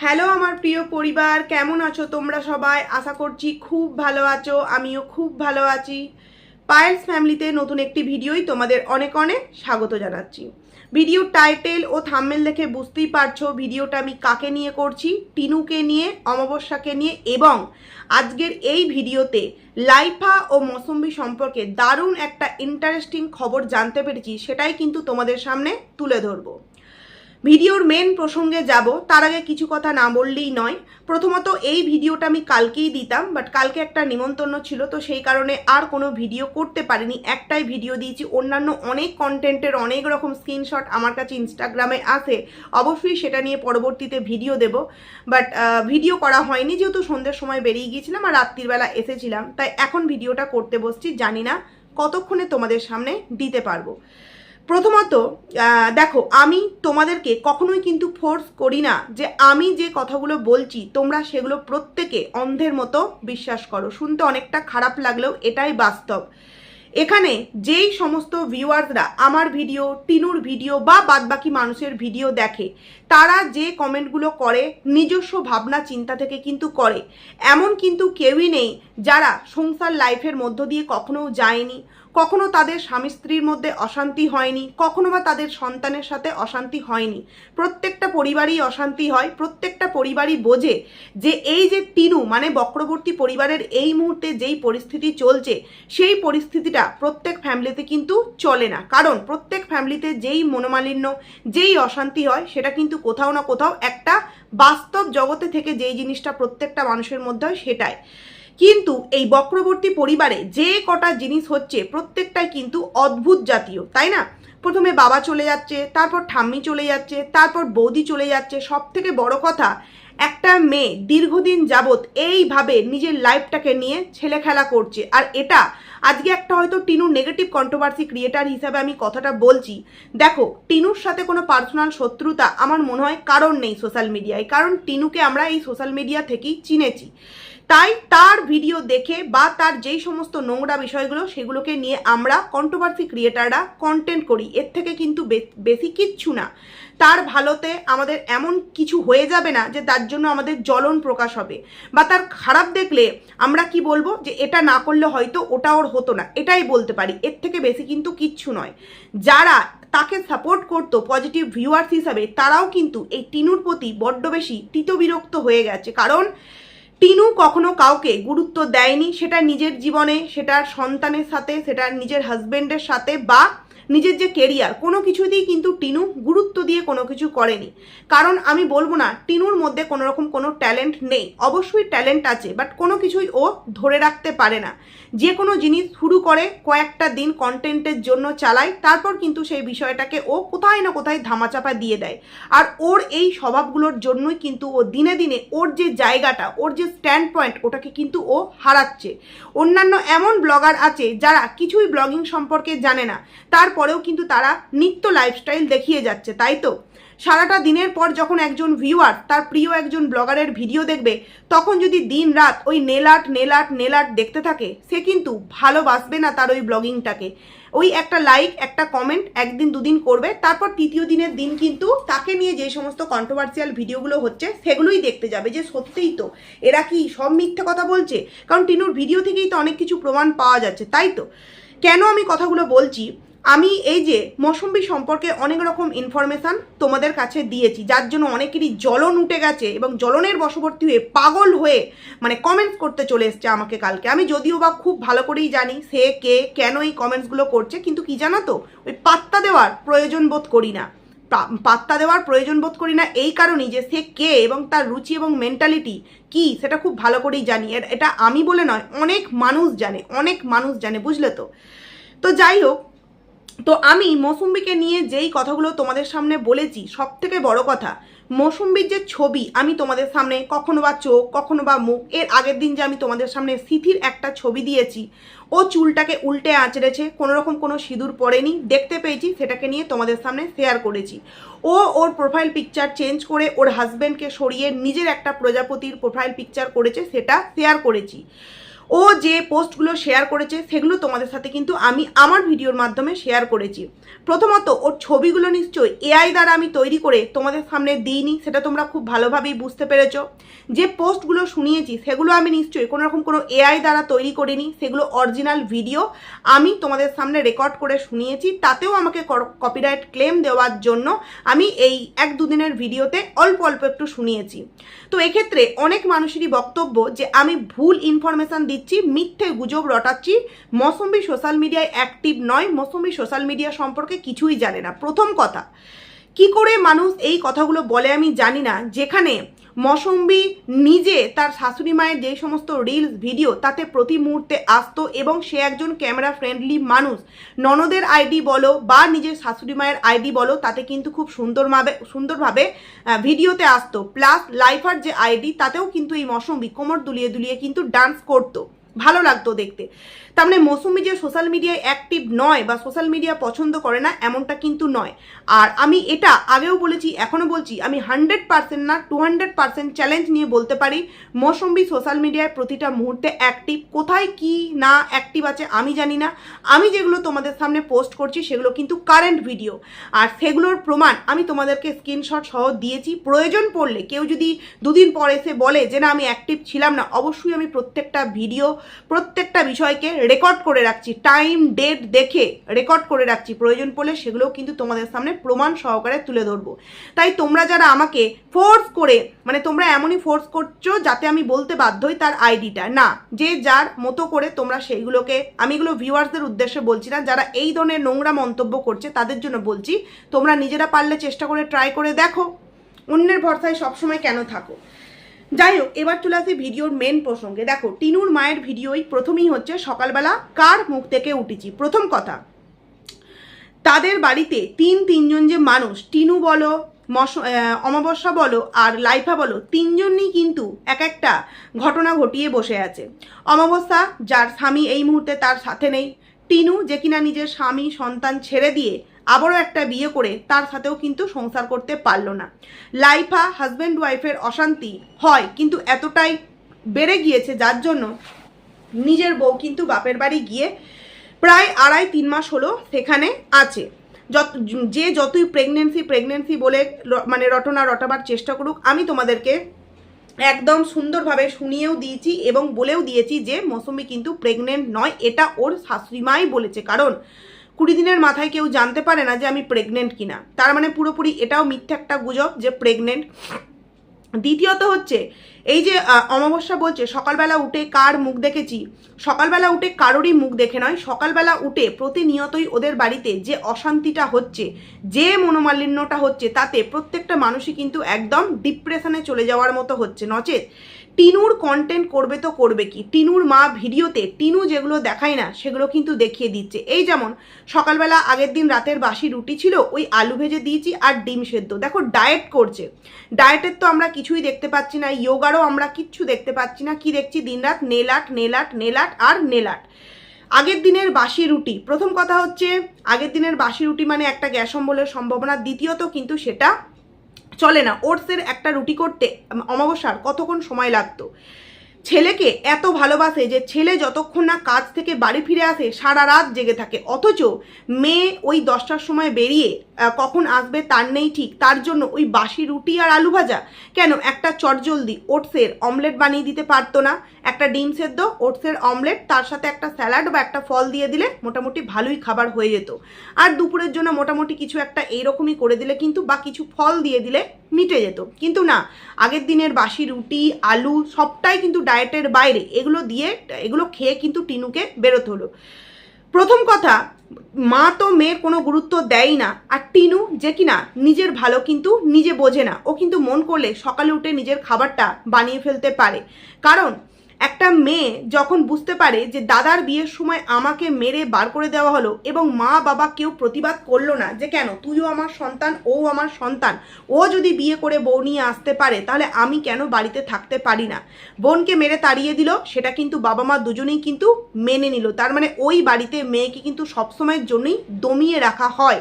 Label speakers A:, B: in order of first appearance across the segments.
A: Hello আমার প্রিয় পরিবার, কেমন আছো তোমরা সবাই? আশা করছি খুব ভালো আছো, আমিও খুব ভালো আছি। পায়েলস ফ্যামিলিতে নতুন একটি ভিডিওই তোমাদের অনেক অনেক স্বাগত জানাচ্ছি। ভিডিওর টাইটেল ও থাম্বনেল দেখে বুঝতেই পারছো ভিডিওটা আমি কাকে নিয়ে করছি। টিনুকে নিয়ে, অমাবস্যাকে নিয়ে, এবং আজকের এই ভিডিওতে লাইফা ও মৌসুম্বি সম্পর্কে দারুণ একটা ইন্টারেস্টিং খবর জানতে পেরেছি, সেটাই কিন্তু তোমাদের সামনে তুলে ধরবো। ভিডিওর মেন প্রসঙ্গে যাব তার আগে কিছু কথা না বললেই নয়। প্রথমত এই ভিডিওটা আমি কালকেই দিতাম, বাট কালকে একটা নিমন্ত্রণ ছিল, তো সেই কারণে আর কোনো ভিডিও করতে পারিনি। একটাই ভিডিও দিয়েছি। অন্যান্য অনেক কন্টেন্টের অনেক রকম স্ক্রিনশট আমার কাছে ইনস্টাগ্রামে আছে, অবশ্যই সেটা নিয়ে পরবর্তীতে ভিডিও দেব। বাট ভিডিও করা হয়নি, যেহেতু সন্ধ্যের সময় বেরিয়ে গিয়েছিলাম আর রাত্রিবেলা এসেছিলাম, তাই এখন ভিডিওটা করতে বসছি। জানি না কতক্ষণে তোমাদের সামনে দিতে পারবো। প্রথমত দেখো, আমি তোমাদেরকে কখনোই কিন্তু ফোর্স করি না যে আমি যে কথাগুলো বলছি তোমরা সেগুলো প্রত্যেকে অন্ধের মতো বিশ্বাস করো। শুনতে অনেকটা খারাপ লাগলেও এটাই বাস্তব। এখানে যেই সমস্ত ভিউয়ার্সরা আমার ভিডিও, টিনুর ভিডিও বা বাদবাকি মানুষের ভিডিও দেখে, তারা যে কমেন্টগুলো করে নিজস্ব ভাবনা চিন্তা থেকে কিন্তু করে। এমন কিন্তু কেউই নেই যারা সংসার লাইফের মধ্য দিয়ে কখনো যায়নি, কখনো তাদের স্বামী স্ত্রীর মধ্যে অশান্তি হয়নি, কখনো বা তাদের সন্তানের সাথে অশান্তি হয়নি। প্রত্যেকটা পরিবারই অশান্তি হয়, প্রত্যেকটা পরিবারই বোঝে যে এই যে টিনু মানে বক্রবর্তী পরিবারের এই মুহূর্তে যেই পরিস্থিতি চলছে, সেই পরিস্থিতিটা প্রত্যেক ফ্যামিলিতে কিন্তু চলে না। কারণ প্রত্যেক ফ্যামিলিতে যেই মনোমালিন্য, যেই অশান্তি হয়, সেটা কিন্তু কোথাও না কোথাও একটা বাস্তব জগতে থেকে যেই জিনিসটা প্রত্যেকটা মানুষের মধ্যে হয় সেটাই। কিন্তু এই বক্রবর্তী পরিবারে যে কটা জিনিস হচ্ছে প্রত্যেকটাই কিন্তু অদ্ভুত জাতীয়, তাই না? প্রথমে বাবা চলে যাচ্ছে, তারপর ঠাম্মি চলে যাচ্ছে, তারপর বৌদি চলে যাচ্ছে। সব থেকে বড় কথা, একটা মেয়ে দীর্ঘদিন যাবৎ এইভাবে নিজের লাইফটাকে নিয়ে ছেলে খেলা করছে। আর এটা আজকে একটা হয়তো টিনুর নেগেটিভ কন্ট্রোভার্সি ক্রিয়েটার হিসাবে আমি কথাটা বলছি। দেখো, টিনুর সাথে কোনো পার্সোনাল শত্রুতা আমার মনে হয় কারণ নেই সোশ্যাল মিডিয়ায়, কারণ টিনুকে আমরা এই সোশ্যাল মিডিয়া থেকেই চিনেছি। তাই তার ভিডিও দেখে বা তার যেই সমস্ত নোংরা বিষয়গুলো, সেগুলোকে নিয়ে আমরা কন্ট্রোভার্সি ক্রিয়েটাররা কন্টেন্ট করি। এর থেকে কিন্তু বেশি কিচ্ছু না। তার ভালোতে আমাদের এমন কিছু হয়ে যাবে না যে তার জন্য আমাদের জ্বলন প্রকাশ হবে, বা তার খারাপ দেখলে আমরা কি বলবো যে এটা না করলে হয়তো ওটা ওর হতো না, এটাই বলতে পারি। এর থেকে বেশি কিন্তু কিচ্ছু নয়। যারা তাকে সাপোর্ট করতো পজিটিভ ভিউয়ার্স হিসাবে, তারাও কিন্তু এই টিনুর প্রতি বড্ড বেশি তিতবিরক্ত হয়ে গেছে। কারণ টিনু কখনো কাউকে গুরুত্ব দেয়নি, সেটা নিজের জীবনে, সেটার সন্তানের সাথে, সেটা নিজের হাজবেন্ডের সাথে, বা নিজের যে কেরিয়ার, কোনো কিছুতেই কিন্তু টিনু গুরুত্ব দিয়ে কোনো কিছু করেনি। কারণ আমি বলবো না টিনুর মধ্যে কোনো রকম কোনো ট্যালেন্ট নেই, অবশ্যই ট্যালেন্ট আছে, বাট কোনো কিছুই ও ধরে রাখতে পারে না। যে কোনো জিনিস শুরু করে কয়েকটা দিন কন্টেন্টের জন্য চালায়, তারপর কিন্তু সেই বিষয়টাকে ও কোথায় না কোথায় ধামাচাপা দিয়ে দেয়। আর ওর এই স্বভাবগুলোর জন্যই কিন্তু ও দিনে দিনে ওর যে জায়গাটা, ওর যে স্ট্যান্ড পয়েন্ট, ওটাকে কিন্তু ও হারাচ্ছে। অন্যান্য এমন ব্লগার আছে যারা কিছুই ব্লগিং সম্পর্কে জানে না, তারপরেও কিন্তু তারা নিত্য লাইফস্টাইল দেখিয়ে যাচ্ছে, তাই তো? সারাটা দিনের পর যখন একজন ভিউয়ার তার প্রিয় একজন ব্লগারের ভিডিও দেখবে, তখন যদি দিন রাত ওই nail art nail art nail art দেখতে থাকে, সে কিন্তু ভালোবাসবে না তার ওই ব্লগিংটাকে। ওই একটা লাইক, একটা কমেন্ট একদিন দুদিন করবে, তারপর তৃতীয় দিনের দিন কিন্তু তাকে নিয়ে যে সমস্ত কন্ট্রোভার্সিয়াল ভিডিওগুলো হচ্ছে সেগুলোই দেখতে যাবে, যে সত্যিই তো এরা কি সব মিথ্যে কথা বলছে। কারণ টিনুর ভিডিও থেকেই তো অনেক কিছু প্রমাণ পাওয়া যাচ্ছে, তাই তো? কেন আমি কথাগুলো বলছি? আমি এই যে মৌসুম্বি সম্পর্কে অনেক রকম ইনফরমেশান তোমাদের কাছে দিয়েছি, যার জন্য অনেকেরই জ্বলন উঠে গেছে এবং জ্বলনের বশবর্তী হয়ে পাগল হয়ে মানে কমেন্টস করতে চলে এসছে আমাকে কালকে। আমি যদিও বা খুব ভালো করেই জানি সে কে, কেন এই কমেন্টসগুলো করছে, কিন্তু কি জানো তো, ওই পাত্তা দেওয়ার প্রয়োজন বোধ করি না। পাত্তা দেওয়ার প্রয়োজন বোধ করি না এই কারণেই যে সে কে এবং তার রুচি এবং মেন্টালিটি কি, সেটা খুব ভালো করেই জানি। এটা আমি বলে নয়, অনেক মানুষ জানে, অনেক মানুষ জানে, বুঝলে তো? তো যাই হোক, তো আমি মৌসুম্বিকে নিয়ে যেই কথাগুলো তোমাদের সামনে বলেছি, সব থেকে বড় কথা, মৌসুম্বির যে ছবি আমি তোমাদের সামনে, কখনো বা চোখ, কখনো বা মুখ, এর আগের দিন যে আমি তোমাদের সামনে সিথির একটা ছবি দিয়েছি, ও চুলটাকে উল্টে আঁচড়েছে, কোনো রকম কোনো সিঁদুর পরেনি, দেখতে পেয়েছি, সেটাকে নিয়ে তোমাদের সামনে শেয়ার করেছি। ও ওর প্রোফাইল পিকচার চেঞ্জ করে ওর হাজব্যান্ডকে সরিয়ে নিজের একটা প্রজাপতির প্রোফাইল পিকচার করেছে, সেটা শেয়ার করেছি। ও যে পোস্টগুলো শেয়ার করেছে সেগুলো তোমাদের সাথে কিন্তু আমি আমার ভিডিওর মাধ্যমে শেয়ার করেছি। প্রথমত ওর ছবিগুলো নিশ্চয়ই এআই দ্বারা আমি তৈরি করে তোমাদের সামনে দিইনি, সেটা তোমরা খুব ভালোভাবেই বুঝতে পেরেছো। যে পোস্টগুলো শুনিয়েছি সেগুলো আমি নিশ্চয়ই কোনো এআই দ্বারা তৈরি করিনি, সেগুলো অরিজিনাল ভিডিও আমি তোমাদের সামনে রেকর্ড করে শুনিয়েছি। তাতেও আমাকে কপিরাইট ক্লেম দেওয়ার জন্য আমি এই 1-2 দিনের ভিডিওতে অল্প অল্প একটু শুনিয়েছি। তো এক্ষেত্রে অনেক মানুষেরই বক্তব্য যে আমি ভুল ইনফরমেশান দিচ্ছি, মিথ্যে গুজব রটাচ্ছি, মৌসুমী সোশ্যাল মিডিয়ায় অ্যাক্টিভ নয়, মৌসুমী সোশ্যাল মিডিয়া সম্পর্কে কিছুই জানে না। প্রথম কথা, কি করে মানুষ এই কথাগুলো বলে আমি জানি না, যেখানে মৌসুমী নিজে তার শাশুড়ি মায়ের যে সমস্ত রিলস ভিডিও তাতে প্রতি মুহূর্তে আসতো এবং সে একজন ক্যামেরা ফ্রেন্ডলি মানুষ। ননদের আইডি বলো বা নিজের শাশুড়ি মায়ের আইডি বলো, তাতে কিন্তু খুব সুন্দরভাবে ভিডিওতে আসতো। প্লাস লাইফার যে আইডি তাতেও কিন্তু এই মৌসুমী কোমর দুলিয়ে দুলিয়ে কিন্তু ডান্স করতো, ভালো লাগতো দেখতে। তার মানে মৌসুমী যে সোশ্যাল মিডিয়ায় অ্যাক্টিভ নয় বা সোশ্যাল মিডিয়া পছন্দ করে না এমনটা কিন্তু নয়। আর আমি এটা আগেও বলেছি, এখনও বলছি, আমি 100% না 200% চ্যালেঞ্জ নিয়ে বলতে পারি মৌসুমী সোশ্যাল মিডিয়ায় প্রতিটা মুহূর্তে অ্যাক্টিভ। কোথায় কি না অ্যাক্টিভ আছে আমি জানি না। আমি যেগুলো তোমাদের সামনে পোস্ট করছি সেগুলো কিন্তু কারেন্ট ভিডিও, আর সেগুলোর প্রমাণ আমি তোমাদেরকে স্ক্রিনশট সহ দিয়েছি। প্রয়োজন পড়লে কেউ যদি 2 দিন পর এসে বলে যে না আমি অ্যাক্টিভ ছিলাম না, অবশ্যই আমি প্রত্যেকটা ভিডিও প্রত্যেকটা বিষয়কে রেকর্ড করে রাখছি, টাইম ডেট দেখে রেকর্ড করে রাখছি। প্রয়োজন পড়লে সেগুলোও কিন্তু তোমাদের সামনে প্রমাণ সহকারে তুলে ধরবো। তাই তোমরা যারা আমাকে ফোর্স করে, মানে তোমরা এমনই ফোর্স করছো যাতে আমি বলতে বাধ্য হই তার আইডিটা, না, যে যার মতো করে তোমরা সেইগুলোকে, আমি এগুলো ভিউয়ার্সদের উদ্দেশ্যে বলছি না, যারা এই ধরনের নোংরা মন্তব্য করছে তাদের জন্য বলছি, তোমরা নিজেরা পারলে চেষ্টা করে ট্রাই করে দেখো, অন্যের ভরসায় সবসময় কেন থাকো। যাই হোক, এবার চলে আসি ভিডিওর মেন প্রসঙ্গে। দেখো, টিনুর মায়ের ভিডিওই প্রথমেই হচ্ছে সকালবেলা কার মুখ থেকে উঠেছি। প্রথম কথা, তাদের বাড়িতে তিনজন যে মানুষ, টিনু বলো, অমাবস্যা বলো আর লাইফা বলো, তিনজনই কিন্তু এক একটা ঘটনা ঘটিয়ে বসে আছে। অমাবস্যা যার স্বামী এই মুহূর্তে তার সাথে নেই, টিনু যে কিনা নিজের স্বামী সন্তান ছেড়ে দিয়ে আবারও একটা বিয়ে করে তার সাথেও কিন্তু সংসার করতে পারলো না। লাইফা হাজব্যান্ড ওয়াইফের অশান্তি হয় কিন্তু এতটাই বেড়ে গিয়েছে যার জন্য নিজের বউ কিন্তু বাপের বাড়ি গিয়ে প্রায় 2.5-3 মাস হলো সেখানে আছে। যে যতই প্রেগনেন্সি বলে মানে রটনা রটাবার চেষ্টা করুক, আমি তোমাদেরকে একদম সুন্দরভাবে শুনিয়েও দিয়েছি এবং বলেও দিয়েছি যে মৌসুমী কিন্তু প্রেগনেন্ট নয়, এটা ওর শাশুড়ি মাই বলেছে। কারণ 20 দিনের মাথায় কেউ জানতে পারে না যে আমি প্রেগনেন্ট কিনা, তার মানে পুরোপুরি এটাও মিথ্যা একটা গুজব যে প্রেগনেন্ট। দ্বিতীয়ত হচ্ছে এই যে অমাবস্যা বলছে সকালবেলা উঠে কার মুখ দেখেছি, সকালবেলা উঠে কারোরই মুখ দেখে নয়, সকালবেলা উঠে প্রতিনিয়তই ওদের বাড়িতে যে অশান্তিটা হচ্ছে, যে মনোমালিন্যটা হচ্ছে, তাতে প্রত্যেকটা মানুষই কিন্তু একদম ডিপ্রেশনে চলে যাওয়ার মতো হচ্ছে। নচেত টিনুর কন্টেন্ট করবে তো করবে কি, টিনুর মা ভিডিওতে টিনু যেগুলো দেখায় না সেগুলো কিন্তু দেখিয়ে দিচ্ছে। এই যেমন সকালবেলা আগের দিন রাতের বাসি রুটি ছিল, ওই আলু ভেজে দিয়েছি আর ডিম সেদ্ধ। দেখো ডায়েট করছে, ডায়েটের তো আমরা কিছুই দেখতে পাচ্ছি না, যোগারও আমরা কিচ্ছু দেখতে পাচ্ছি না। কি দেখছি? দিনরাত নেল আর্ট। আগের দিনের বাসি রুটি, প্রথম কথা হচ্ছে আগের দিনের বাসি রুটি মানে একটা গ্যাস অম্বলের সম্ভাবনা। দ্বিতীয়ত কিন্তু সেটা চলে না। ওটসের একটা রুটি করতে অমাবস্যার কতক্ষণ সময় লাগতো। ছেলেকে এত ভালোবাসে যে ছেলে যতক্ষণ না কাজ থেকে বাড়ি ফিরে আসে সারা রাত জেগে থাকে, অথচ মেয়ে ওই 10টার সময় বেরিয়ে কখন আসবে তার নেই ঠিক, তার জন্য ওই বাসি রুটি আর আলু ভাজা কেন, একটা চটজলদি ওটসের অমলেট বানিয়ে দিতে পারতো না? একটা ডিম সেদ্ধ, ওটসের অমলেট, তার সাথে একটা স্যালাড বা একটা ফল দিয়ে দিলে মোটামুটি ভালোই খাবার হয়ে যেত। আর দুপুরের জন্য মোটামুটি কিছু একটা এইরকমই করে দিলে কিন্তু, বা কিছু ফল দিয়ে দিলে মিটে যেত। কিন্তু না, আগের দিনের বাসি রুটি আলু সবটাই কিন্তু ডায়েটের বাইরে, এগুলো খেয়ে কিন্তু টিনুকে বেরোতে হলো। প্রথম কথা, মা তো মেয়ের কোনো গুরুত্ব দেয়ই না, আর টিনু যে কিনা নিজের ভালো কিন্তু নিজে বোঝে না, ও কিন্তু মন করলে সকালে উঠে নিজের খাবারটা বানিয়ে ফেলতে পারে। কারণ একটা মেয়ে যখন বুঝতে পারে যে দাদার বিয়ের সময় আমাকে মেরে বার করে দেওয়া হলো এবং মা বাবা কেউ প্রতিবাদ করলো না যে কেন তুইও আমার সন্তান ও আমার সন্তান, ও যদি বিয়ে করে বউ নিয়ে আসতে পারে তাহলে আমি কেন বাড়িতে থাকতে পারি না, বোনকে মেরে তাড়িয়ে দিল, সেটা কিন্তু বাবা মা দুজনেই কিন্তু মেনে নিল। তার মানে ওই বাড়িতে মেয়েকে কিন্তু সবসময়ের জন্যই দমিয়ে রাখা হয়।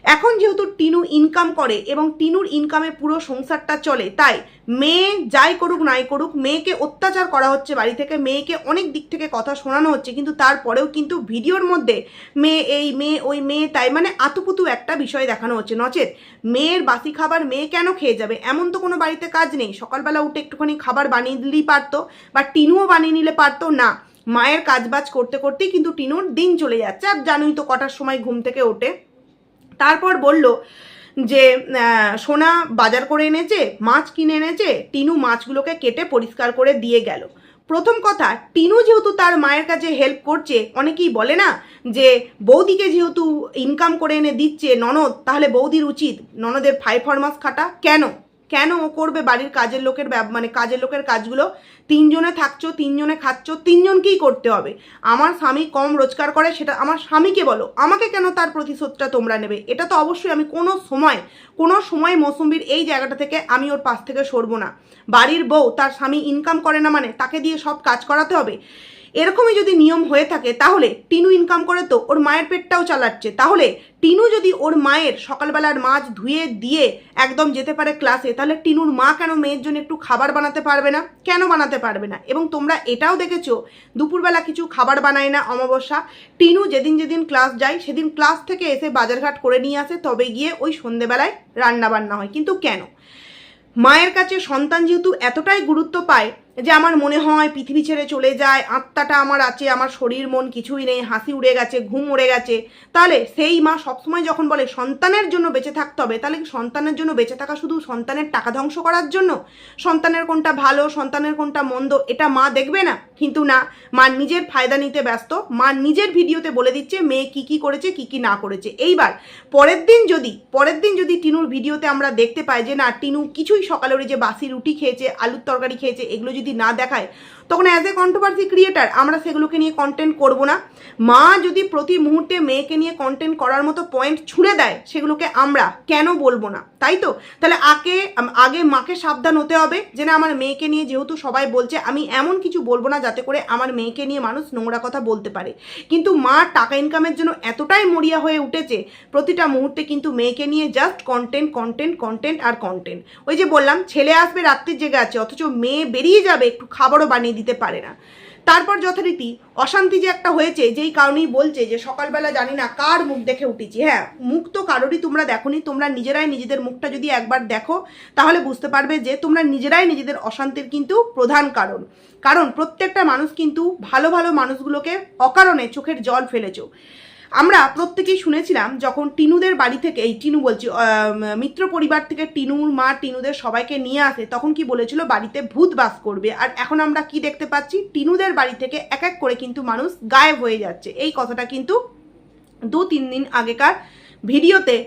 A: এখন যেহেতু টিনু ইনকাম করে এবং টিনুর ইনকামে পুরো সংসারটা চলে, তাই মেয়ে যাই করুক নাই করুক, মেয়েকে অত্যাচার করা হচ্ছে বাড়ি থেকে, মেয়েকে অনেক দিক থেকে কথা শোনানো হচ্ছে, কিন্তু তারপরেও কিন্তু ভিডিওর মধ্যে মেয়ে এই মেয়ে ওই মেয়ে তাই, মানে আতুপুতু একটা বিষয় দেখানো হচ্ছে। নচেত মেয়ের বাসি খাবার মেয়ে কেন খেয়ে যাবে? এমন তো কোনো বাড়িতে কাজ নেই, সকালবেলা উঠে একটুখানি খাবার বানিয়ে দিলেই পারতো, বা টিনুও বানিয়ে নিলে পারতো না। মায়ের কাজবাজ করতে করতেই কিন্তু টিনুর দিন চলে যাচ্ছে। আর জানোই তো কটার সময় ঘুম থেকে ওঠে। তারপর বলল যে সোনা বাজার করে এনেছে, মাছ কিনে এনেছে, টিনু মাছগুলোকে কেটে পরিষ্কার করে দিয়ে গেল। প্রথম কথা, টিনু যেহেতু তার মায়ের কাছে হেল্প করছে, অনেকেই বলে না যে বৌদিকে যেহেতু ইনকাম করে এনে দিচ্ছে ননদ, তাহলে বৌদির উচিত ননদের 5 ফরমাস খাটা। কেন কেন ও করবে বাড়ির কাজের লোকের মানে কাজের লোকের কাজগুলো? 3 জনে থাকছো, 3 জনে খাচ্ছ, 3 জনকেই করতে হবে। আমার স্বামী কম রোজগার করে, সেটা আমার স্বামীকে বলো, আমাকে কেন তার প্রতিশোধটা তোমরা নেবে? এটা তো অবশ্যই আমি কোনো সময় মৌসুমীর এই জায়গাটা থেকে আমি ওর পাশ থেকে সরবো না। বাড়ির বউ, তার স্বামী ইনকাম করে না মানে তাকে দিয়ে সব কাজ করাতে হবে? এরকমই যদি নিয়ম হয়ে থাকে, তাহলে টিনু ইনকাম করে তো ওর মায়ের পেটটাও চালাচ্ছে। তাহলে টিনু যদি ওর মায়ের সকালবেলার মাছ ধুয়ে দিয়ে একদম যেতে পারে ক্লাসে, তাহলে টিনুর মা কেন মেয়ের জন্য একটু খাবার বানাতে পারবে না? কেন বানাতে পারবে না? এবং তোমরা এটাও দেখেছো দুপুরবেলা কিছু খাবার বানায় না অমাবস্যা। টিনু যেদিন যেদিন ক্লাস যায়, সেদিন ক্লাস থেকে এসে বাজারঘাট করে নিয়ে আসে, তবে গিয়ে ওই সন্ধেবেলায় রান্না বান্না হয়। কিন্তু কেন? মায়ের কাছে সন্তান যেহেতু এতটাই গুরুত্ব পায় যে আমার মনে হয় পৃথিবী ছেড়ে চলে যায়, আত্মাটা আমার আছে, আমার শরীর মন কিছুই নেই, হাসি উড়ে গেছে, ঘুম উড়ে গেছে, তাহলে সেই মা সবসময় যখন বলে সন্তানের জন্য বেঁচে থাকতে হবে, তাহলে কি সন্তানের জন্য বেঁচে থাকা শুধু সন্তানের টাকা ধ্বংস করার জন্য? সন্তানের কোনটা ভালো, সন্তানের কোনটা মন্দ, এটা মা দেখবে না? কিন্তু না, মা নিজের ফায়দা নিতে ব্যস্ত। মা নিজের ভিডিওতে বলে দিচ্ছে মেয়ে কি কি করেছে, কি কি না করেছে। এইবার পরের দিন যদি টিনুর ভিডিওতে আমরা দেখতে পাই যে না, টিনু কিছুই সকালে ওই যে বাসি রুটি খেয়েছে, আলুর তরকারি খেয়েছে, এগুলো যদি না দেখায়, তখন অ্যাজ এ কন্ট্রোভার্সি ক্রিয়েটার আমরা সেগুলোকে নিয়ে কন্টেন্ট করব না। মা যদি প্রতি মুহূর্তে মেয়েকে নিয়ে কন্টেন্ট করার মতো পয়েন্ট ছুঁড়ে দেয়, সেগুলোকে আমরা কেন বলবো না? তাই তো? তাহলে আগে মাকে সাবধান হতে হবে যে না, আমার মেয়েকে নিয়ে যেহেতু সবাই বলছে, আমি এমন কিছু বলবো না যাতে করে আমার মেয়েকে নিয়ে মানুষ নোংরা কথা বলতে পারে। কিন্তু মা টাকা ইনকামের জন্য এতটাই মরিয়া হয়ে উঠেছে, প্রতিটা মুহূর্তে কিন্তু মেয়েকে নিয়ে জাস্ট কন্টেন্ট কন্টেন্ট কন্টেন্ট আর কন্টেন্ট। ওই যে বললাম, ছেলে আসবে রাত্রির জেগে আছে, অথচ মেয়ে বেরিয়ে যাবে একটু খাবারও বানিয়ে দিতে পারে না। তারপর যথারীতি অশান্তি যে একটা হয়েছে, যেই কারণেই বলছে যে সকালবেলা জানি না কার মুখ দেখে উঠেছি। হ্যাঁ, মুখ তো কারোরই তোমরা দেখোনি, তোমরা নিজেরাই নিজেদের মুখটা যদি একবার দেখো, তাহলে বুঝতে পারবে যে তোমরা নিজেরাই নিজেদের অশান্তির কিন্তু প্রধান কারণ প্রত্যেকটা মানুষ কিন্তু ভালো ভালো মানুষগুলোকে অকারণে চোখের জল ফেলেছো। আমরা প্রত্যেকেই শুনেছিলাম যখন টিনুদের বাড়ি থেকে, এই টিনু বলছি, মিত্র পরিবার থেকে টিনুর মা টিনুদের সবাইকে নিয়ে আসে, তখন কি বলেছিল বাড়িতে ভূত বাস করবে। আর এখন আমরা কি দেখতে পাচ্ছি, টিনুদের বাড়ি থেকে এক এক করে কিন্তু মানুষ গায়েব হয়ে যাচ্ছে। এই কথাটা কিন্তু 2-3 দিন আগেকার ভিডিওতে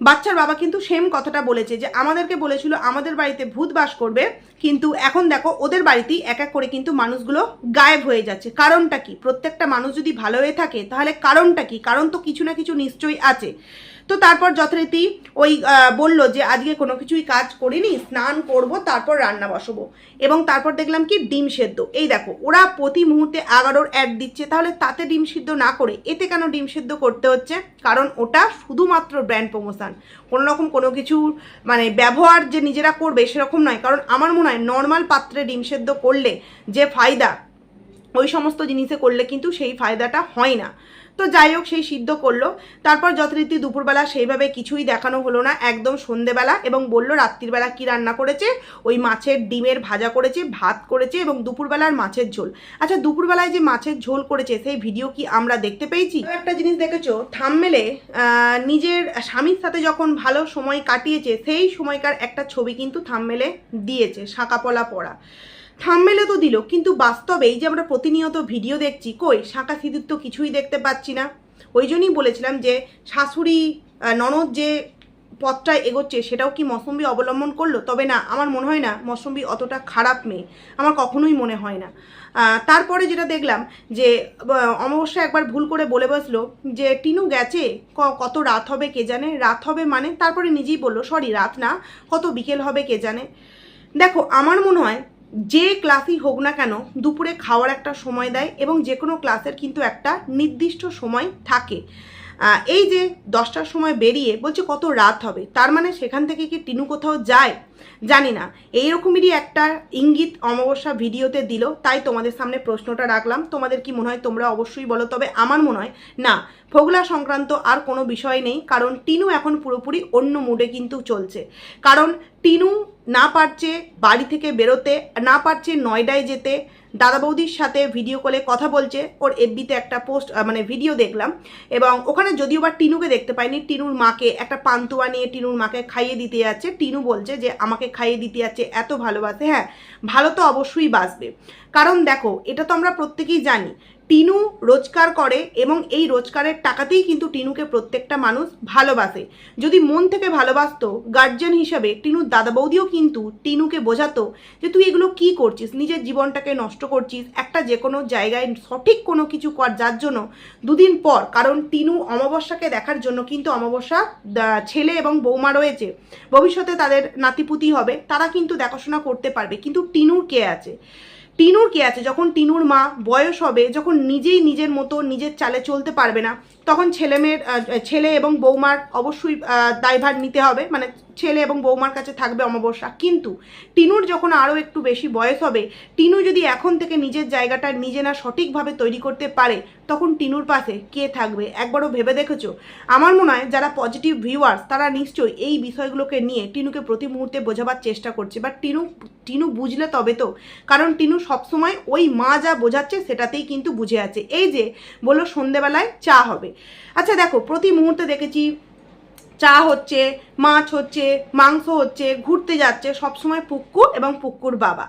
A: বাচ্চার বাবা কিন্তু সেম কথাটা বলেছে, যে আমাদেরকে বলেছিল আমাদের বাড়িতে ভূত বাস করবে, কিন্তু এখন দেখো ওদের বাড়িতেই এক এক করে কিন্তু মানুষগুলো গায়েব হয়ে যাচ্ছে। কারণটা কি? প্রত্যেকটা মানুষ যদি ভালো হয়ে থাকে, তাহলে কারণটা কি? কারণ তো কিছু না কিছু নিশ্চয়ই আছে। তো তারপর যথারীতি ওই বলল যে আজকে কোনো কিছুই কাজ করিনি, স্নান করব, তারপর রান্না বসাবো। এবং তারপর দেখলাম কি ডিম সেদ্ধ। এই দেখো, ওরা প্রতি মুহূর্তে 11-র অ্যাড দিচ্ছে, তাহলে তাতে ডিম সিদ্ধ না করে এতে কেন ডিম সেদ্ধ করতে হচ্ছে? কারণ ওটা শুধুমাত্র ব্র্যান্ড প্রমোশন, কোনো রকম কোনো কিছু মানে ব্যবহার যে নিজেরা করবে সেরকম নয়। কারণ আমার মনে হয় নর্মাল পাত্রে ডিম সেদ্ধ করলে যে ফায়দা, ওই সমস্ত জিনিসে করলে কিন্তু সেই ফায়দাটা হয় না। তো যাই হোক, সেই সিদ্ধ করলো। তারপর যথারীতি দুপুরবেলা সেইভাবে কিছুই দেখানো হলো না, একদম সন্ধেবেলা, এবং বললো রাত্রিবেলা কি রান্না করেছে, ওই মাছের ডিমের ভাজা করেছে, ভাত করেছে, এবং দুপুরবেলার মাছের ঝোল। আচ্ছা, দুপুরবেলায় যে মাছের ঝোল করেছে সেই ভিডিও কি আমরা দেখতে পেয়েছি? একটা জিনিস দেখেছো, থাম্বনেলে নিজের স্বামীর সাথে যখন ভালো সময় কাটিয়েছে সেই সময়কার একটা ছবি কিন্তু থাম্বনেলে দিয়েছে, শাঁকাপলা পরা। থাম্বনেলে তো দিল, কিন্তু বাস্তবে এই যে আমরা প্রতিনিয়ত ভিডিও দেখছি, কই শাঁকা সিঁদুর তো কিছুই দেখতে পাচ্ছি না। ওই জন্যই বলেছিলাম যে শাশুড়ি ননদ যে পথটায় এগোচ্ছে সেটাও কি মৌসুমী অবলম্বন করলো? তবে না, আমার মনে হয় না মৌসুমী অতটা খারাপ মেয়ে, আমার কখনোই মনে হয় না। তারপরে যেটা দেখলাম যে অমাবস্যা একবার ভুল করে বলে বসলো যে টিনু গেছে, কত রাত হবে কে জানে। রাত হবে মানে? তারপরে নিজেই বললো সরি রাত না, কত বিকেল হবে কে জানে। দেখো, আমার মনে হয় যে ক্লাসই হোক না কেন দুপুরে খাওয়ার একটা সময় দেয়, এবং যে কোনো ক্লাসের কিন্তু একটা নির্দিষ্ট সময় থাকে। এই যে 10টার সময় বেরিয়ে বলছে কত রাত হবে, তার মানে সেখান থেকে কি টিনু কোথাও যায়? জানি না, এইরকমেরই একটা ইঙ্গিত অমাবস্যা ভিডিওতে দিল, তাই তোমাদের সামনে প্রশ্নটা রাখলাম। তোমাদের কি মনে হয় তোমরা অবশ্যই বলো। তবে আমার মনে হয় না, ফোগলা সংক্রান্ত আর কোনো বিষয় নেই, কারণ টিনু এখন পুরোপুরি অন্য মুডে কিন্তু চলছে। কারণ টিনু না পারছে বাড়ি থেকে বেরোতে, না পারছে নয়ডায় যেতে, দাদা বৌদির সাথে ভিডিও কলে কথা বলছে। ওর এফবিতে একটা পোস্ট মানে ভিডিও দেখলাম, এবং ওখানে যদিও বা টিনুকে দেখতে পাইনি, টিনুর মাকে একটা পান্তুয়া নিয়ে টিনুর মাকে খাইয়ে দিতে যাচ্ছে। টিনু বলছে যে আমাকে খাইয়ে দিতে যাচ্ছে, এত ভালোবাসে। হ্যাঁ, ভালো তো অবশ্যই বাসবে, কারণ দেখো এটা তো আমরা প্রত্যেকেই জানি টিনু রোজগার করে, এবং এই রোজগারের টাকাতেই কিন্তু টিনুকে প্রত্যেকটা মানুষ ভালোবাসে। যদি মন থেকে ভালোবাসতো, গার্জিয়ান হিসাবে টিনুর দাদা বৌদিও কিন্তু টিনুকে বোঝাতো যে তুই এগুলো কি করছিস, নিজের জীবনটাকে নষ্ট করছিস, একটা যে কোনো জায়গায় সঠিক কোনো কিছু কর, যার জন্য দুদিন পর, কারণ টিনু অমাবস্যাকে দেখার জন্য কিন্তু অমাবস্যা ছেলে এবং বৌমা রয়েছে, ভবিষ্যতে তাদের নাতিপুতি হবে, তারা কিন্তু দেখাশোনা করতে পারবে। কিন্তু টিনুর কে আছে? টিনুর কে আছে? যখন টিনুর মা বয়স হবে, যখন নিজেই নিজের মতো নিজের চালে চলতে পারবে না, তখন ছেলে এবং বৌমার অবশ্যই দায়ভার নিতে হবে, মানে ছেলে এবং বৌমার কাছে থাকবে অমাবস্যা। কিন্তু টিনুর যখন আরও একটু বেশি বয়স হবে, টিনু যদি এখন থেকে নিজের জায়গাটা নিজে না সঠিকভাবে তৈরি করতে পারে, তখন টিনুর পাশে কে থাকবে? একবারও ভেবে দেখেছো? আমার মনে হয় যারা পজিটিভ ভিউয়ার্স তারা নিশ্চয়ই এই বিষয়গুলোকে নিয়ে টিনুকে প্রতি মুহূর্তে বোঝাবার চেষ্টা করছে, বাট টিনু বুঝলে তবে তো, কারণ টিনু সবসময় ওই মা যা বোঝাচ্ছে সেটাতেই কিন্তু বুঝে আছে। এই যে বললো সন্ধেবেলায় চা হবে, আচ্ছা দেখো প্রতি মুহূর্তে দেখেছি চা হচ্ছে, মাছ হচ্ছে, মাংস হচ্ছে, ঘুরতে যাচ্ছে, সবসময় পুক্কু এবং পুক্কুর বাবা।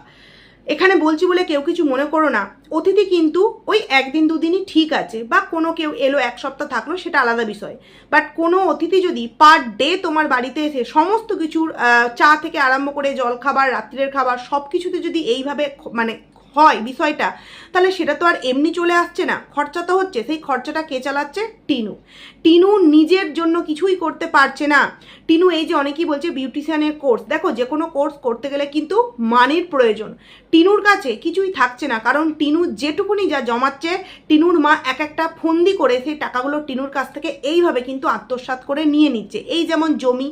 A: এখানে বলছি বলে কেউ কিছু মনে করো না, অতিথি কিন্তু ওই একদিন দুদিনই ঠিক আছে, বা কোনো কেউ এলো এক সপ্তাহ থাকলো সেটা আলাদা বিষয়, বাট কোনো অতিথি যদি পার ডে তোমার বাড়িতে এসে সমস্ত কিছুর চা থেকে আরম্ভ করে জল খাবার, রাত্রের খাবার সব কিছুতে যদি এইভাবে মানে হয় বিষয়টা, তাহলে সেটা তো আর এমনি চলে আসছে না, খরচা তো হচ্ছে। সেই খরচাটা কে চালাচ্ছে? টিনু নিজের জন্য কিছুই করতে পারছে না। টিনু এই যে অনেকেই বলছে বিউটিশিয়ানের কোর্স, দেখো যে কোনো কোর্স করতে গেলে কিন্তু মানির প্রয়োজন। টিনুর কাছে কিছুই থাকছে না, কারণ টিনু যেটুকুনি যা জমাচ্ছে, টিনুর মা এক একটা ফন্দি করে সেই টাকাগুলো টিনুর কাছ থেকে এইভাবে কিন্তু আত্মসাৎ করে নিয়ে নিচ্ছে। এই যেমন জমি,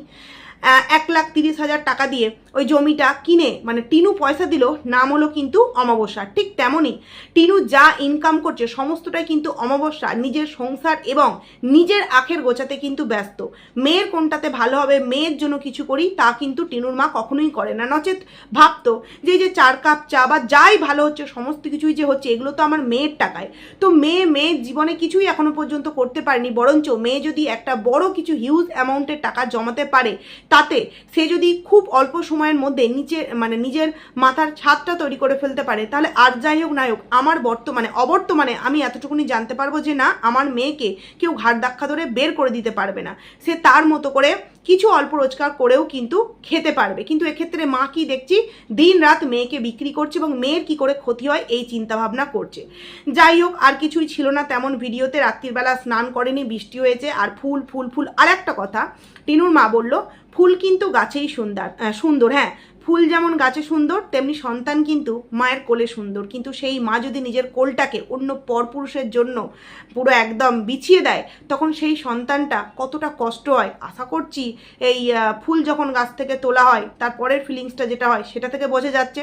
A: 1,30,000 টাকা দিয়ে ওই জমিটা কিনে, মানে টিনু পয়সা দিল, নাম হলো কিন্তু অমাবস্যা। ঠিক তেমনই টিনু যা ইনকাম করছে সমস্তটাই কিন্তু অমাবস্যা নিজের সংসার এবং নিজের আখের গোছাতে কিন্তু ব্যস্ত। মেয়ের কোনটাতে ভালো হবে, মেয়ের জন্য কিছু করি, তা কিন্তু টিনুর মা কখনোই করে না। নচেত ভাবতো যে 4 কাপ চা বা যাই ভালো হচ্ছে, সমস্ত কিছুই যে হচ্ছে এগুলো তো আমার মেয়ের টাকায়। তো মেয়ের জীবনে কিছুই এখনো পর্যন্ত করতে পারেনি, বরঞ্চ মেয়ে যদি একটা বড় কিছু হিউজ অ্যামাউন্টের টাকা জমাতে পারে, তাতে সে যদি খুব অল্প সময়ের মধ্যে নিজের মাথার ছাদটা তৈরি করে ফেলতে পারে, তাহলে আর যাই হোক নাই হোক, আমার অবর্তমানে আমি এতটুকুনি জানতে পারবো যে না, আমার মেয়েকে কেউ ঘাড় ধাক্কা ধরে বের করে দিতে পারবে না, সে তার মতো করে কিছু অল্প রোজগার করেও কিন্তু খেতে পারবে। কিন্তু এক্ষেত্রে মা কি দেখছি, দিন রাত মেয়েকে বিক্রি করছে এবং মেয়ের কি করে ক্ষতি হয় এই চিন্তা ভাবনা করছে। যাই হোক, আর কিছুই ছিল না তেমন ভিডিওতে। রাত্রিবেলা স্নান করেনি, বৃষ্টি হয়েছে, আর ফুল ফুল ফুল। আর একটা কথা, টিনুর মা বলল ফুল কিন্তু গাছেই সুন্দর। হ্যাঁ, ফুল যেমন গাছে সুন্দর, তেমনি সন্তান কিন্তু মায়ের কোলে সুন্দর। কিন্তু সেই মা যদি নিজের কোলটাকে অন্য পরপুরুষের জন্য পুরো একদম বিছিয়ে দেয়, তখন সেই সন্তানটা কতটা কষ্ট হয়। আশা করছি এই ফুল যখন গাছ থেকে তোলা হয়, তারপরের ফিলিংসটা যেটা হয় সেটা থেকে বোঝা যাচ্ছে।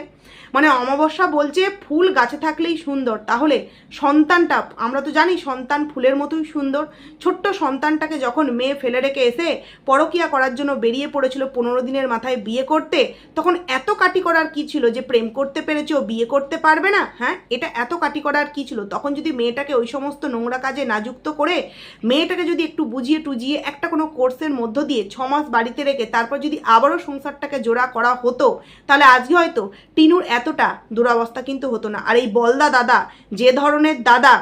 A: মানে অমাবস্যা বলছে ফুল গাছে থাকলেই সুন্দর, তাহলে সন্তানটা, আমরা তো জানি সন্তান ফুলের মতোই সুন্দর। ছোট্ট সন্তানটাকে যখন মেয়ে ফেলে রেখে এসে পরকীয়া করার জন্য বেরিয়ে পড়েছিল 15 দিনের মাথায় বিয়ে করতে, তখন এত কাটি করার কি ছিল যে প্রেম করতে পেরেছো, বিয়ে করতে পারবে না? হ্যাঁ, এটা এত কাটি করার কি ছিল? তখন যদি মেয়েটাকে ওই সমস্ত নোংরা কাজে না যুক্ত করে, মেয়েটাকে যদি একটু বুঝিয়ে টুজিয়ে একটা কোনো কোর্সের মধ্য দিয়ে 6 মাস বাড়িতে রেখে তারপর যদি আবারও সংসারটাকে জোড়া করা হতো, তাহলে আজকে হয়তো টিনুর এতটা দুরবস্থা কিন্তু হতো না। আর এই বলদা দাদা, যে ধরনের দাদা,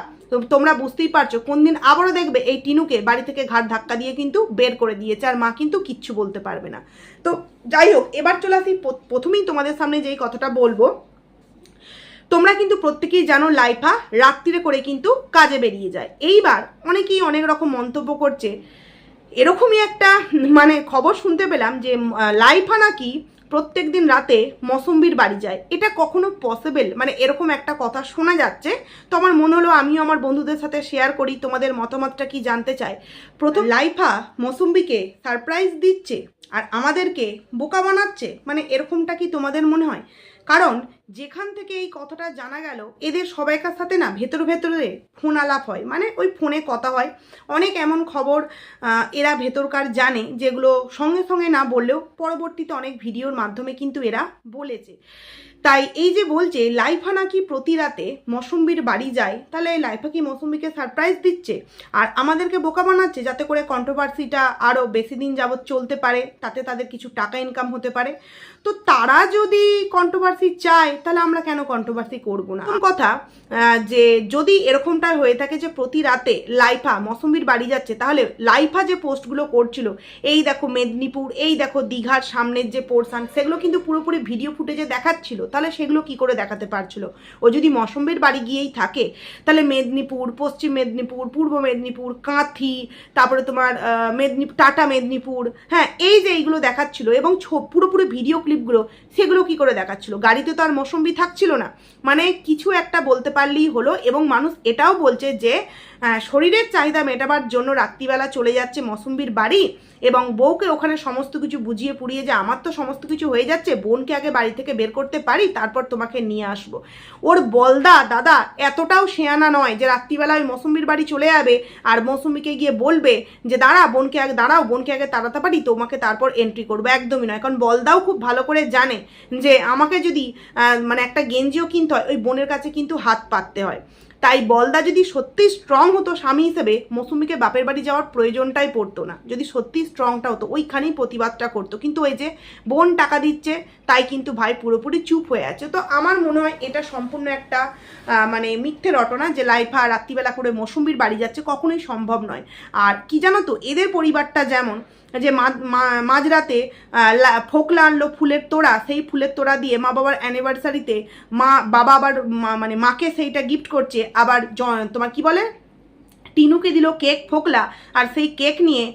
A: তোমরা বুঝতেই পারছো, কোন দিন আবারও দেখবে এই টিনুকে বাড়ি থেকে ঘাড় ধাক্কা দিয়ে কিন্তু বের করে দিয়েছে, আর মা কিন্তু কিচ্ছু বলতে পারবে না। তো যাই হোক, এবার চলে আসি প্রথমেই তোমাদের সামনে যেই কথাটা বলবো, তোমরা কিন্তু প্রত্যেকেই জানো লাইফা রাত্রিরে করে কিন্তু কাজে বেরিয়ে যায়। এইবার অনেকেই অনেক রকম মন্তব্য করছে, এরকমই একটা খবর শুনতে পেলাম যে লাইফা নাকি প্রত্যেক দিন রাতে মৌসুম্বির বাড়ি যায়, এটা কখনো পসিবল? মানে এরকম একটা কথা শোনা যাচ্ছে। তো আমার মনে হলো আমিও আমার বন্ধুদের সাথে শেয়ার করি, তোমাদের মতামতটা কি জানতে চাই। প্রথম লাইফা মৌসুম্বিকে সারপ্রাইজ দিচ্ছে আর আমাদেরকে বোকা বানাচ্ছে, মানে এরকমটা কি তোমাদের মনে হয়? কারণ যেখান থেকে এই কথাটা জানা গেল, এদের সবাইকার সাথে না ভেতরে ফোন আলাপ হয়, মানে ওই ফোনে কথা হয়। অনেক এমন খবর এরা ভেতরকার জানে যেগুলো সঙ্গে সঙ্গে না বললেও পরবর্তীতে অনেক ভিডিওর মাধ্যমে কিন্তু এরা বলেছে। তাই এই যে বলছে লাইফা নাকি প্রতি রাতে মৌসুম্বির বাড়ি যায়, তাহলে এই লাইফা কি মৌসুম্বিকে সারপ্রাইজ দিচ্ছে আর আমাদেরকে বোকা বানাচ্ছে, যাতে করে কন্ট্রোভার্সিটা আরও বেশি দিন যাবৎ চলতে পারে, তাতে তাদের কিছু টাকা ইনকাম হতে পারে। তো তারা যদি কন্ট্রোভার্সি চায় তাহলে আমরা কেন কন্ট্রোভার্সি করব না? কথা যে যদি এরকমটা হয়ে থাকে যে প্রতি রাতে লাইফা মৌসুম্বির বাড়ি যাচ্ছে, তাহলে লাইফা যে পোস্টগুলো করছিল, এই দেখো মেদিনীপুর, এই দেখো দীঘার সামনের যে পোর্শন, সেগুলো কিন্তু পুরোপুরি ভিডিও ফুটেজে দেখাচ্ছিল, তাহলে সেগুলো কি করে দেখাতে পারছিল? ও যদি মৌসুম্বির বাড়ি গিয়েই থাকে তাহলে মেদিনীপুর, পশ্চিম মেদিনীপুর, পূর্ব মেদিনীপুর, কাঁথি, তারপরে তোমার মেদিনীপুর, টাটা মেদিনীপুর, হ্যাঁ এই যে এইগুলো দেখাচ্ছিল এবং পুরোপুরি ভিডিও ক্লিপগুলো, সেগুলো কি করে দেখাচ্ছিল? গাড়িতে তো আর মৌসুম্বি থাকছিল না, মানে কিছু একটা বলতে পারলেই হলো। এবং মানুষ এটাও বলছে যে শরীরের চাহিদা মেটাবার জন্য রাত্রিবেলা চলে যাচ্ছে মৌসুম্বির বাড়ি এবং বউকে ওখানে সমস্ত কিছু বুঝিয়ে পুড়িয়ে যে আমার তো সমস্ত কিছু হয়ে যাচ্ছে, বোনকে আগে বাড়ি থেকে বের করতে পারি তারপর তোমাকে নিয়ে আসবো। ওর বলদা দাদা এতটাও শেয়ানা নয় যে রাত্রিবেলা ওই মৌসুম্বির বাড়ি চলে যাবে আর মৌসুম্বিকে গিয়ে বলবে যে দাঁড়াও বোনকে আগে তাড়াতে পারি তোমাকে তারপর এন্ট্রি করবো। একদমই নয়, কারণ বলদাও খুব ভালো করে জানে যে আমাকে যদি মানে একটা গেঞ্জিও কিনতে হয় ওই বোনের কাছে কিন্তু হাত পাততে হয়। তাই বলদা যদি সত্যি স্ট্রং হতো স্বামী হিসেবে, মৌসুম্বিকে বাপের বাড়ি যাওয়ার প্রয়োজনটাই পড়তো না। যদি সত্যি স্ট্রংটা হতো ওইখানেই প্রতিবাদটা করতো, কিন্তু ওই যে বোন টাকা দিচ্ছে তাই কিন্তু ভাই পুরোপুরি চুপ হয়ে আছে। তো আমার মনে হয় এটা সম্পূর্ণ একটা মানে মিথ্যে রটনা যে লাইফা রাত্রিবেলা করে মৌসুম্বির বাড়ি যাচ্ছে, কখনোই সম্ভব নয়। আর কি জানো তো, এদের পরিবারটা যেমন যে মাঝরাতে ফোকলা আনলো ফুলের তোড়া, সেই ফুলের তোড়া দিয়ে মা বাবার অ্যানিভার্সারিতে বাবা আবার মানে মাকে সেইটা গিফট করছে, আবার তোমার কি বলে টিনুকে দিল কেক ফোকলা, আর সেই কেক নিয়ে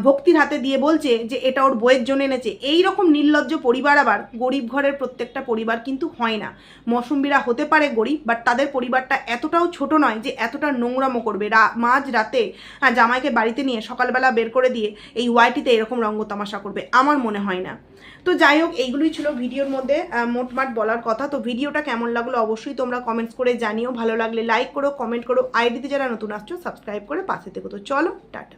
A: ভক্তির হাতে দিয়ে বলছে যে এটা ওর বইয়ের জন্য এনেছে। এই রকম নির্লজ্জ পরিবার আবার গরিব ঘরের প্রত্যেকটা পরিবার কিন্তু হয় না। মৌসুম্বিরা হতে পারে গরিব, বাট তাদের পরিবারটা এতটাও ছোট নয় যে এতটা নোংরামো করবে। মাঝ রাতে জামাইকে বাড়িতে নিয়ে সকালবেলা বের করে দিয়ে এই ওয়াইটিতে এরকম রঙ্গ তামাশা করবে, আমার মনে হয় না। তো যাই হোক, এইগুলোই ছিল ভিডিওর মধ্যে মোটমাট বলার কথা। তো ভিডিওটা কেমন লাগলো অবশ্যই তোমরা কমেন্টস করে জানিও, ভালো লাগলে লাইক করো, কমেন্ট করো, আইডিতে যারা নতুন আসছো সাবস্ক্রাইব করে পাশে থেকো। তো চলো টাটা।